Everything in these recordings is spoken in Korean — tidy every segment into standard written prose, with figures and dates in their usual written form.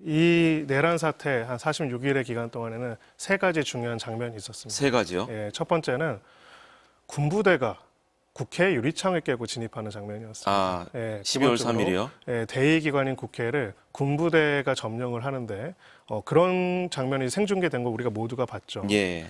이 내란 사태 한 46일의 기간 동안에는 세 가지 중요한 장면이 있었습니다. 세 가지요? 예, 첫 번째는 군부대가 국회 유리창을 깨고 진입하는 장면이었습니다. 아, 예, 12월 기본적으로 3일이요? 예, 대의기관인 국회를 군부대가 점령을 하는데 그런 장면이 생중계된 거 우리가 모두가 봤죠. 예.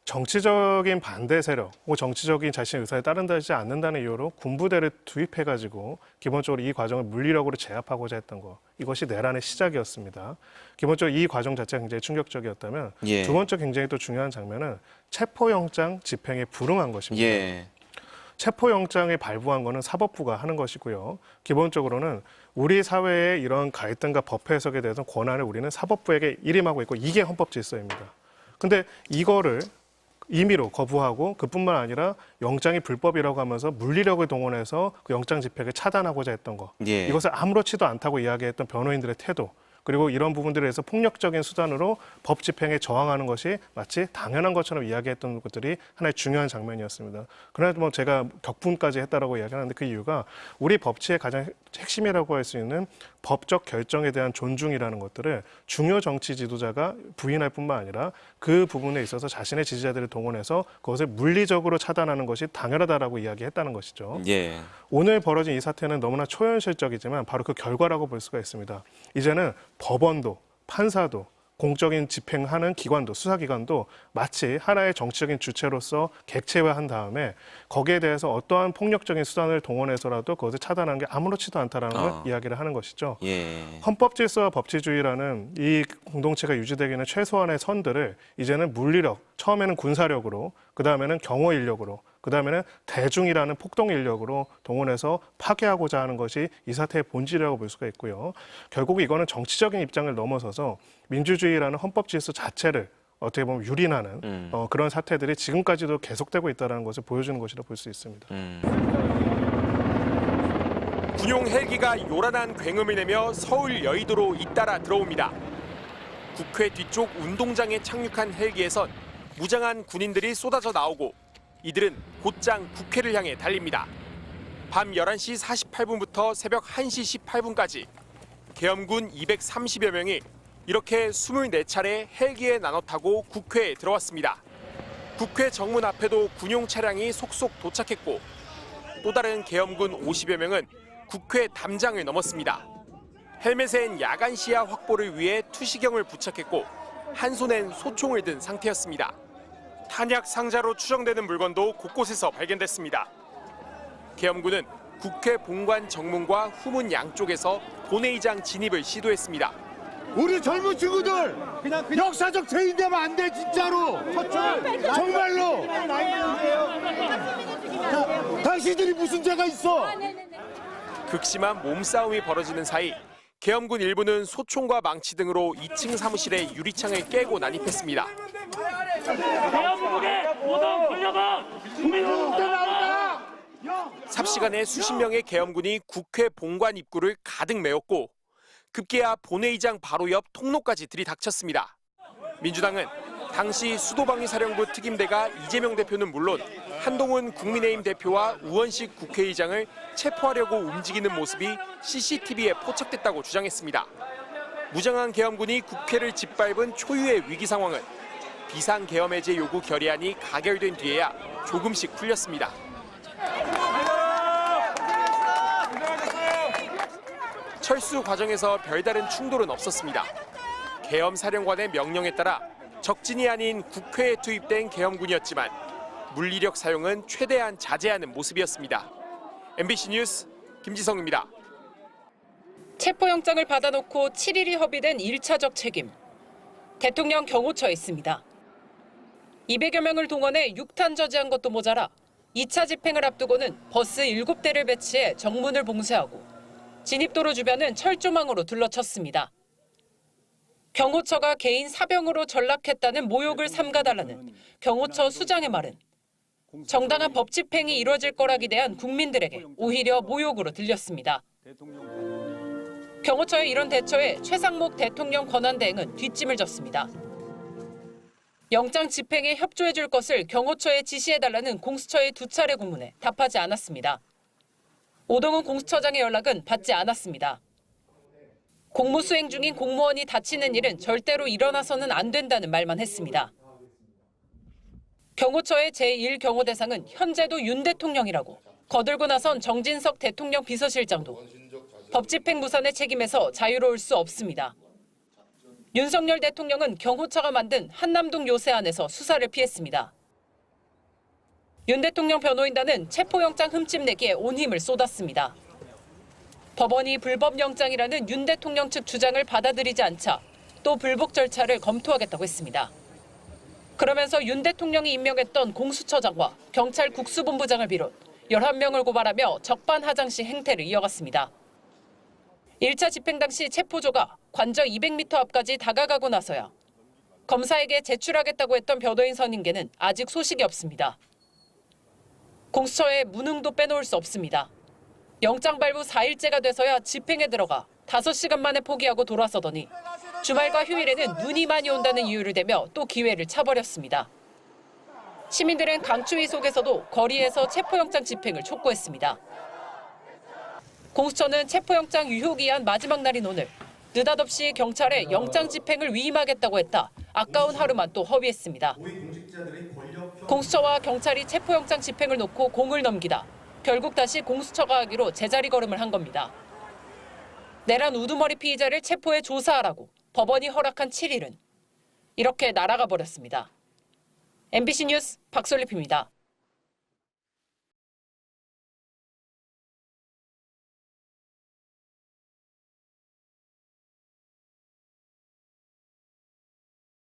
정치적인 반대 세력, 혹은 정치적인 자신의 의사에 따른다지 않는다는 이유로 군부대를 투입해가지고 기본적으로 이 과정을 물리력으로 제압하고자 했던 거. 이것이 내란의 시작이었습니다. 기본적으로 이 과정 자체가 굉장히 충격적이었다면 예. 두 번째 굉장히 또 중요한 장면은 체포영장 집행에 불응한 것입니다. 예. 체포영장을 발부한 것은 사법부가 하는 것이고요. 기본적으로는 우리 사회의 이런 갈등과 법 해석에 대해서 권한을 우리는 사법부에게 일임하고 있고 이게 헌법 질서입니다. 근데 이거를 임의로 거부하고 그뿐만 아니라 영장이 불법이라고 하면서 물리력을 동원해서 그 영장 집행을 차단하고자 했던 거. 예. 이것을 아무렇지도 않다고 이야기했던 변호인들의 태도. 그리고 이런 부분들에 대해서 폭력적인 수단으로 법 집행에 저항하는 것이 마치 당연한 것처럼 이야기했던 것들이 하나의 중요한 장면이었습니다. 그러나 뭐 제가 격분까지 했다라고 이야기하는데 그 이유가 우리 법치의 가장 핵심이라고 할 수 있는 법적 결정에 대한 존중이라는 것들을 중요 정치 지도자가 부인할 뿐만 아니라 그 부분에 있어서 자신의 지지자들을 동원해서 그것을 물리적으로 차단하는 것이 당연하다라고 이야기했다는 것이죠. 예. 오늘 벌어진 이 사태는 너무나 초현실적이지만 바로 그 결과라고 볼 수가 있습니다. 이제는 법원도 판사도 공적인 집행하는 기관도 수사기관도 마치 하나의 정치적인 주체로서 객체화한 다음에 거기에 대해서 어떠한 폭력적인 수단을 동원해서라도 그것을 차단하는 게 아무렇지도 않다라는 걸 이야기를 하는 것이죠. 예. 헌법 질서와 법치주의라는 이 공동체가 유지되기는 최소한의 선들을 이제는 물리력, 처음에는 군사력으로, 그 다음에는 경호 인력으로, 그 다음에는 대중이라는 폭동 인력으로 동원해서 파괴하고자 하는 것이 이 사태의 본질이라고 볼 수가 있고요. 결국 이거는 정치적인 입장을 넘어서서 민주주의라는 헌법 질서 자체를 어떻게 보면 유린하는 그런 사태들이 지금까지도 계속되고 있다는 것을 보여주는 것이라 볼 수 있습니다. 군용 헬기가 요란한 굉음을 내며 서울 여의도로 잇따라 들어옵니다. 국회 뒤쪽 운동장에 착륙한 헬기에선 무장한 군인들이 쏟아져 나오고 이들은 곧장 국회를 향해 달립니다. 밤 11시 48분부터 새벽 1시 18분까지 계엄군 230여 명이 이렇게 24차례 헬기에 나눠 타고 국회에 들어왔습니다. 국회 정문 앞에도 군용 차량이 속속 도착했고 또 다른 계엄군 50여 명은 국회 담장을 넘었습니다. 헬멧엔 야간 시야 확보를 위해 투시경을 부착했고 한 손엔 소총을 든 상태였습니다. 탄약 상자로 추정되는 물건도 곳곳에서 발견됐습니다. 계엄군은 국회 본관 정문과 후문 양쪽에서 본회의장 진입을 시도했습니다. 우리 젊은 친구들 역사적 죄인되면 안 돼 진짜로 정말로 당신들이 무슨 죄가 있어. 극심한 몸싸움이 벌어지는 사이 계엄군 일부는 소총과 망치 등으로 2층 사무실의 유리창을 깨고 난입했습니다. 삽시간에 수십 명의 계엄군이 국회 본관 입구를 가득 메웠고 급기야 본회의장 바로 옆 통로까지 들이닥쳤습니다. 민주당은 당시 수도방위사령부 특임대가 이재명 대표는 물론 한동훈 국민의힘 대표와 우원식 국회의장을 체포하려고 움직이는 모습이 CCTV에 포착됐다고 주장했습니다. 무장한 계엄군이 국회를 짓밟은 초유의 위기 상황은 비상계엄 해제 요구 결의안이 가결된 뒤에야 조금씩 풀렸습니다. 철수 과정에서 별다른 충돌은 없었습니다. 계엄 사령관의 명령에 따라 적진이 아닌 국회에 투입된 계엄군이었지만 물리력 사용은 최대한 자제하는 모습이었습니다. MBC 뉴스 김지성입니다. 체포영장을 받아놓고 7일이 허비된 1차적 책임. 대통령 경호처에 있습니다. 200여 명을 동원해 6탄 저지한 것도 모자라 2차 집행을 앞두고는 버스 7대를 배치해 정문을 봉쇄하고 진입도로 주변은 철조망으로 둘러쳤습니다. 경호처가 개인 사병으로 전락했다는 모욕을 삼가달라는 경호처 수장의 말은 정당한 법 집행이 이루어질 거라 기대한 국민들에게 오히려 모욕으로 들렸습니다. 경호처의 이런 대처에 최상목 대통령 권한대행은 뒷짐을 졌습니다. 영장 집행에 협조해 줄 것을 경호처에 지시해달라는 공수처의 2차례 공문에 답하지 않았습니다. 오동훈 공수처장의 연락은 받지 않았습니다. 공무 수행 중인 공무원이 다치는 일은 절대로 일어나서는 안 된다는 말만 했습니다. 경호처의 제1경호대상은 현재도 윤 대통령이라고 거들고 나선 정진석 대통령 비서실장도 법 집행 무산의 책임에서 자유로울 수 없습니다. 윤석열 대통령은 경호처가 만든 한남동 요새안에서 수사를 피했습니다. 윤 대통령 변호인단은 체포영장 흠집 내기에 온 힘을 쏟았습니다. 법원이 불법영장이라는 윤 대통령 측 주장을 받아들이지 않자 또 불복 절차를 검토하겠다고 했습니다. 그러면서 윤 대통령이 임명했던 공수처장과 경찰 국수본부장을 비롯 11명을 고발하며 적반하장식 행태를 이어갔습니다. 1차 집행 당시 체포조가 관저 200m 앞까지 다가가고 나서야 검사에게 제출하겠다고 했던 변호인 선임계는 아직 소식이 없습니다. 공수처의 무능도 빼놓을 수 없습니다. 영장 발부 4일째가 돼서야 집행에 들어가 5시간 만에 포기하고 돌아서더니 주말과 휴일에는 눈이 많이 온다는 이유를 대며 또 기회를 차버렸습니다. 시민들은 강추위 속에서도 거리에서 체포영장 집행을 촉구했습니다. 공수처는 체포영장 유효기한 마지막 날인 오늘 느닷없이 경찰에 영장 집행을 위임하겠다고 했다. 아까운 하루만 또 허위했습니다. 공수처와 경찰이 체포영장 집행을 놓고 공을 넘기다 결국 다시 공수처가 하기로 제자리 걸음을 한 겁니다. 내란 우두머리 피의자를 체포해 조사하라고 법원이 허락한 7일은 이렇게 날아가 버렸습니다. MBC 뉴스 박솔립입니다.